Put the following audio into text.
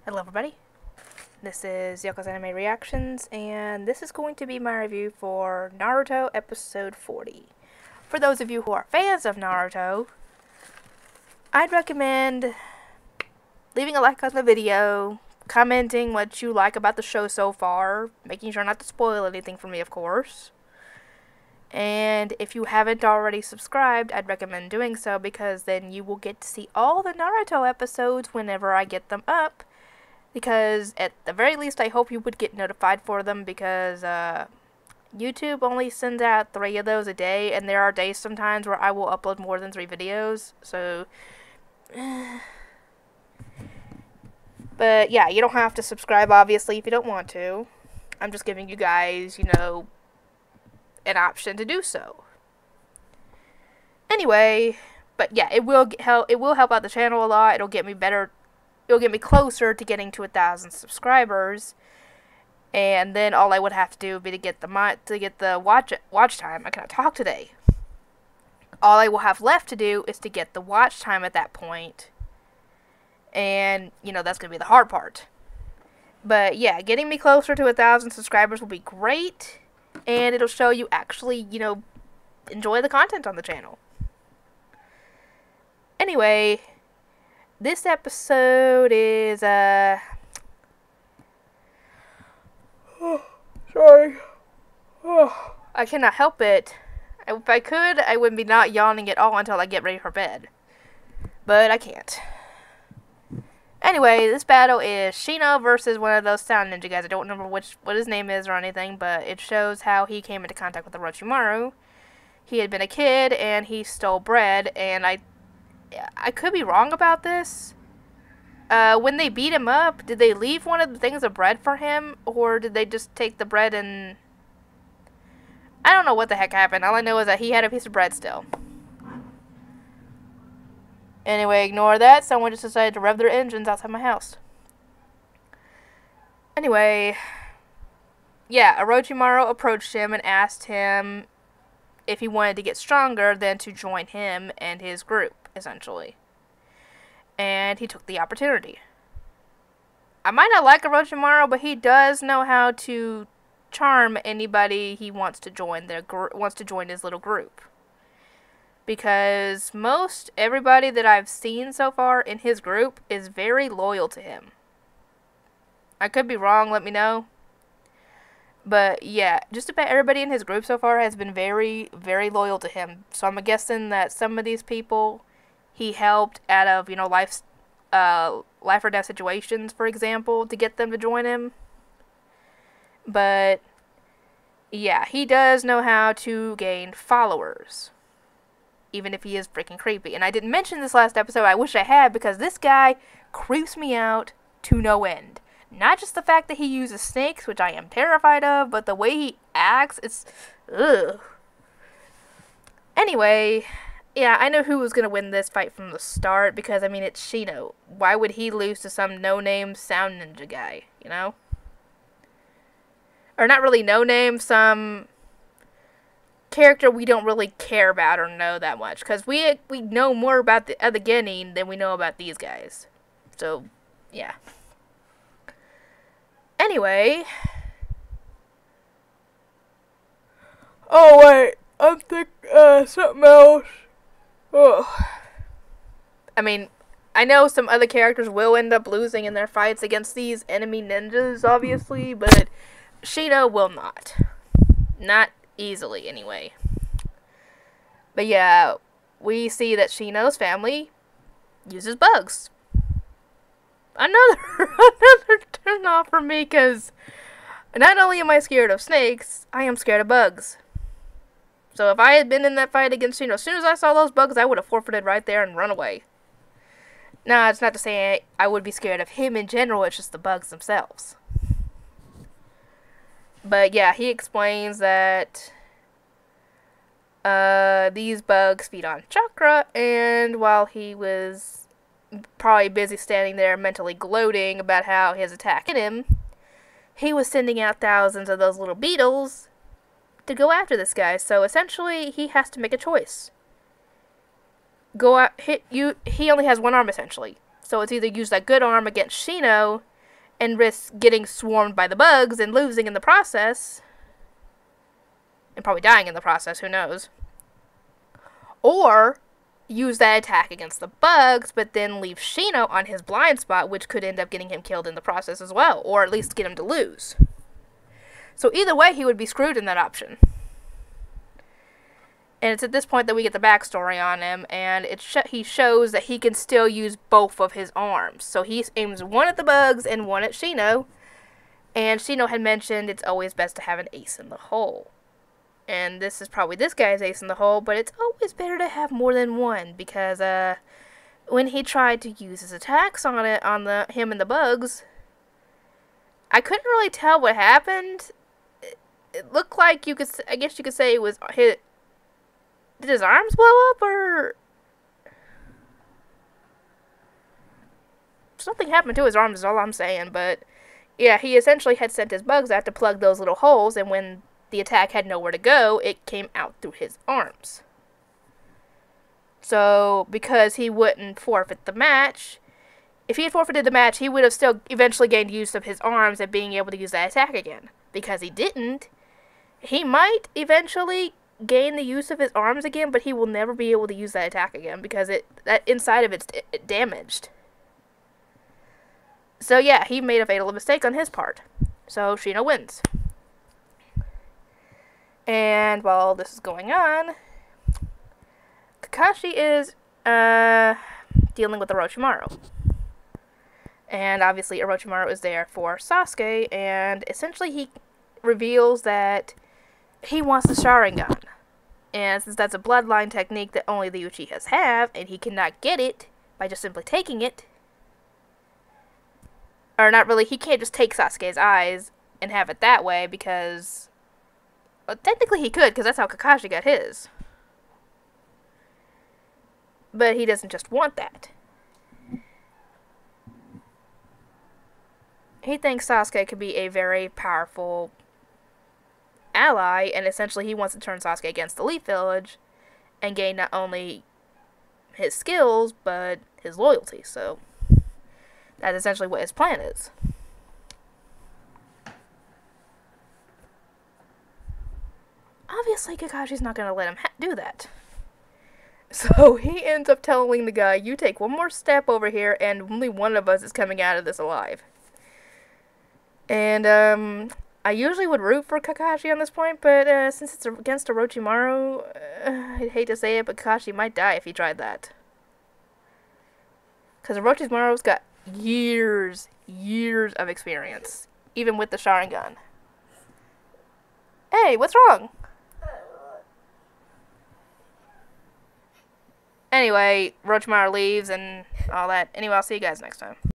Hello everybody, this is Yoko's Anime Reactions, and this is going to be my review for Naruto episode 40. For those of you who are fans of Naruto, I'd recommend leaving a like on the video, commenting what you like about the show so far, making sure not to spoil anything for me, of course. And if you haven't already subscribed, I'd recommend doing so, because then you will get to see all the Naruto episodes whenever I get them up. Because at the very least, I hope you would get notified for them, because YouTube only sends out 3 of those a day, and there are days sometimes where I will upload more than 3 videos, so... But yeah, you don't have to subscribe, obviously, if you don't want to. I'm just giving you guys, an option to do so. Anyway, but yeah, it will help out the channel a lot. It'll get me closer to getting to 1,000 subscribers, and then all I would have to do would be to get the watch time. I cannot talk today. All I will have left to do is to get the watch time at that point, and that's gonna be the hard part. But yeah, getting me closer to 1,000 subscribers will be great, and it'll show you actually enjoy the content on the channel. Anyway, this episode is, sorry. I cannot help it. If I could, I would be not yawning at all until I get ready for bed. But I can't. Anyway, this battle is Shino versus one of those sound ninja guys. I don't remember what his name is or anything, but it shows how he came into contact with Orochimaru. He had been a kid, and he stole bread, and I could be wrong about this. When they beat him up, did they leave one of the things of bread for him? Or did they just take the bread and... I don't know what the heck happened. All I know is that he had a piece of bread still. Anyway, ignore that. Someone just decided to rev their engines outside my house. Anyway, yeah, Orochimaru approached him and asked him if he wanted to get stronger, then to join him and his group, essentially. And he took the opportunity. I might not like Orochimaru, but he does know how to charm anybody he wants to join his little group. Because most everybody that I've seen so far in his group is very loyal to him. I could be wrong, let me know. But yeah, just about everybody in his group so far has been very, very loyal to him. So I'm guessing that some of these people he helped out of, life or death situations, for example, to get them to join him. But yeah, he does know how to gain followers, even if he is freaking creepy. And I didn't mention this last episode. I wish I had, because this guy creeps me out to no end. Not just the fact that he uses snakes, which I am terrified of, but the way he acts, it's... ugh. Anyway, yeah, I know who was going to win this fight from the start, because, it's Shino. Why would he lose to some no-name sound ninja guy, Or not really no-name, some character we don't really care about or know that much, because we know more about the other Genin than we know about these guys. So, yeah. Anyway. Oh, wait. I'm thinking, something else. Oh. I know some other characters will end up losing in their fights against these enemy ninjas, obviously, but Shino will not. Not easily, anyway. But yeah, we see that Shino's family uses bugs. Another turn off for me, because not only am I scared of snakes, I am scared of bugs. So if I had been in that fight against Shino, as soon as I saw those bugs, I would have forfeited right there and run away. Now, it's not to say I would be scared of him in general, it's just the bugs themselves. But yeah, he explains that these bugs feed on chakra, and while he was probably busy standing there mentally gloating about how his attack hit him, he was sending out thousands of those little beetles to go after this guy. So essentially, he has to make a choice. He only has one arm, essentially. So it's either use that good arm against Shino and risk getting swarmed by the bugs and losing in the process. And probably dying in the process, who knows. Or use that attack against the bugs, but then leave Shino on his blind spot, which could end up getting him killed in the process as well. Or at least get him to lose. So either way, he would be screwed in that option. And it's at this point that we get the backstory on him, and he shows that he can still use both of his arms. So he aims one at the bugs and one at Shino. And Shino had mentioned it's always best to have an ace in the hole. And this is probably this guy's ace in the hole, but it's always better to have more than one, because when he tried to use his attacks on him and the bugs, I couldn't really tell what happened. It looked like I guess you could say it was hit. Did his arms blow up, or something happened to his arms is all I'm saying, but yeah, he essentially had sent his bugs out to plug those little holes, and when the attack had nowhere to go, it came out through his arms. So, because he wouldn't forfeit the match, if he had forfeited the match, he would have still eventually gained use of his arms and being able to use that attack again. Because he didn't, he might eventually gain the use of his arms again, but he will never be able to use that attack again because that inside of it's damaged. So yeah, he made a fatal mistake on his part. So Shino wins. And while all this is going on, Kakashi is dealing with Orochimaru. And obviously Orochimaru is there for Sasuke, and essentially he reveals that he wants the Sharingan. And since that's a bloodline technique that only the Uchihas have, and he cannot get it by just simply taking it, or not really, he can't just take Sasuke's eyes and have it that way, because, well, technically he could, because that's how Kakashi got his. But he doesn't just want that. He thinks Sasuke could be a very powerful ally, and essentially he wants to turn Sasuke against the Leaf Village and gain not only his skills, but his loyalty. So that's essentially what his plan is. Obviously, Kakashi's not going to let him do that. So he ends up telling the guy, you take one more step over here and only one of us is coming out of this alive. And I usually would root for Kakashi on this point, but since it's against Orochimaru, I'd hate to say it, but Kakashi might die if he tried that. Because Orochimaru's got years of experience, even with the Sharingan. Hey, what's wrong? Anyway, Orochimaru leaves and all that. Anyway, I'll see you guys next time.